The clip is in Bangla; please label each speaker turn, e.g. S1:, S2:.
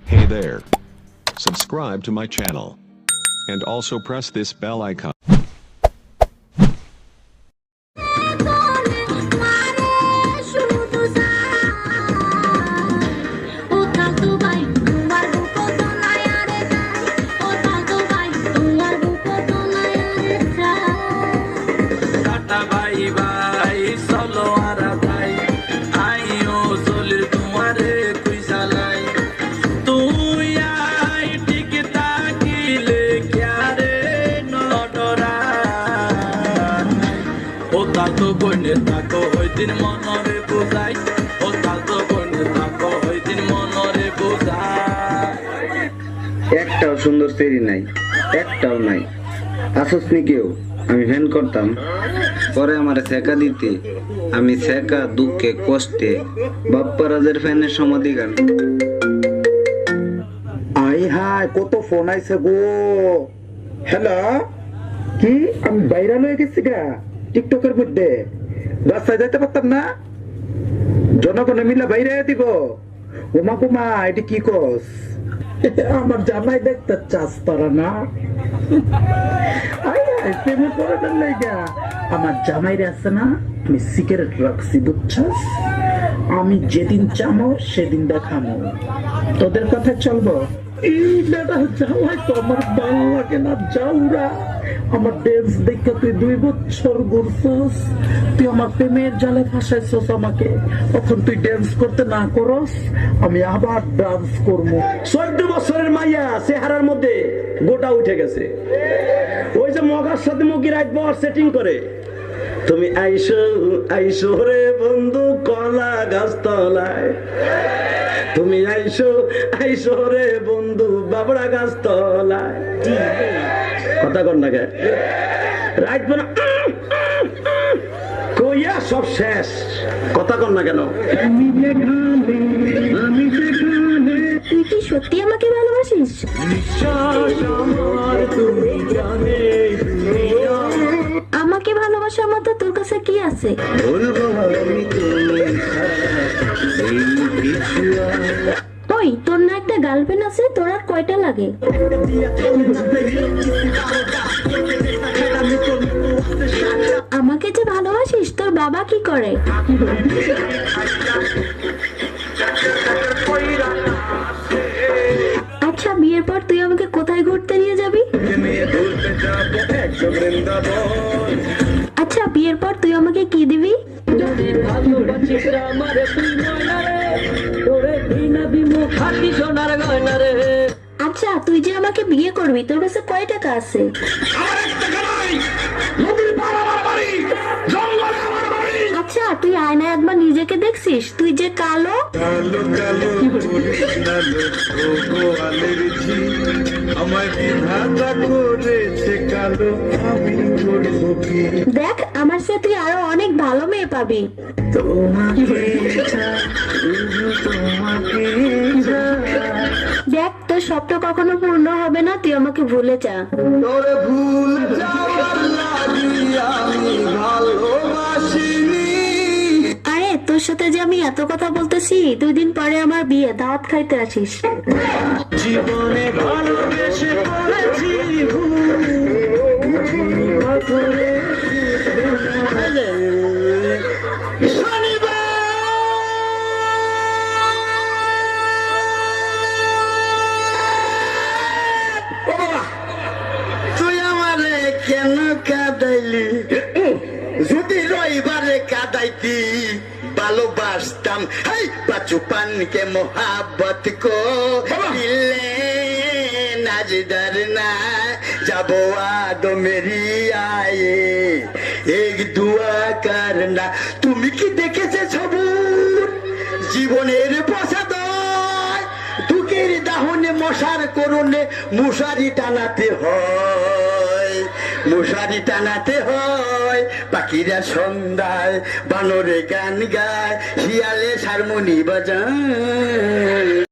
S1: Hey there. Subscribe to my channel. And also press this bell icon.
S2: একটাও সুন্দর সেরি নাই, একটাও নাই। আসসনি কেউ, আমি ফ্যান করতাম, পরে আমার ছেকা দিতে, আমি ছেকা দুঃখে কষ্টে বাপ্পারাজের ফ্যানের সমাধি গান।
S3: আই হাই, কত ফোন আইছে গো। হ্যালো, কি আমি ভাইরাল হয়ে গেছি গা টিকটকের মধ্যে? রাস্তায় যাইতে পারতাম না, জনগণে মিলে বাইরে দিব। ওমা কুমা, এটি কি কস? আমার জামাই দেখতে চাস তারা না? প্রেমে পড়ে গা। আমার জামাইরে আছে না, আমি সিগারেট রাখছি বুঝছস। আমি যেদিন চামো সেদিন দেখামো। তোদের কথা চলবো। আমার ভালো লাগে না, যাওরা। আমার ড্যান্স দেখে তুই 2 বছর ঘুরছস, তুই আমার প্রেমের জালে ফাঁসাইছস আমাকে। তখন তুই ড্যান্স করতে না করস, আমি আবার ডান্স করবো।
S4: 14 বছরের মাইয়া চেহারার মধ্যে গোটা উঠে গেছে। ওই যে মগার সাথে মগি রাত বর সেটিং করে। তুমি আইসো আইসো রে বন্ধু কলা গাছ তলায়, তুমি আইসো আইসো রে বন্ধু বাবড়া গাছ তলায়। কথা কর না কে রাত বনা কইয়া সব শেষ। কথা কর না কেন?
S5: তুই কি সত্যি আমাকে ভালোবাসিস? আমাকে ভালোবাসার মতো তোর কাছে কি আছে? ওই, তোর না একটা গার্লফ্রেন্ড আছে? তোর আর কয়টা লাগে? আমাকে যে ভালোবাসিস, তোর বাবা কি করে? আচ্ছা, বিয়ের পর তুই আমাকে কোথায় ঘুরতে নিয়ে যাবি? আচ্ছা, বিয়ের পর তুই আমাকে কি দিবি? আচ্ছা, তুই যে আমাকে বিয়ে করবি, তোর কাছে কয় টাকা আছে? আচ্ছা, তুই আয়নায় একবার নিজেকে দেখছিস? তুই যে কালো। দেখ, আমার সাথে তুই আরো অনেক ভালো মেয়ে পাবি। দেখ, তোর স্বপ্ন কখনো পূর্ণ হবে না, তুই আমাকে ভুলে যা। আরে, তোর সাথে যে আমি এত কথা বলতেছি, 2 দিন পরে আমার বিয়ে, দাওয়াত খাইতে আসিস।
S4: জীবনে ভালোবেসে পড়েছি তুই আমারে কেন কাঁদাইলি? যদি রবিবারে কাঁদাইতি ভালোবাসতাম। হাই বাচুপান কে মোহাব্বত কো দিলে নাজদার না যাবো আদো মেরি আয়ে এক দুয়া করনা। তুমি কি দেখেছে সবুর জীবনের প্রসাদ? দুঃখের দাহনে মশার করণে মশারি টানাতে হয়, মশারি টানাতে হয়। পাখিরা সন্ধ্যায় বানরে গান গায়, শিয়ালে হারমোনি বাজায়।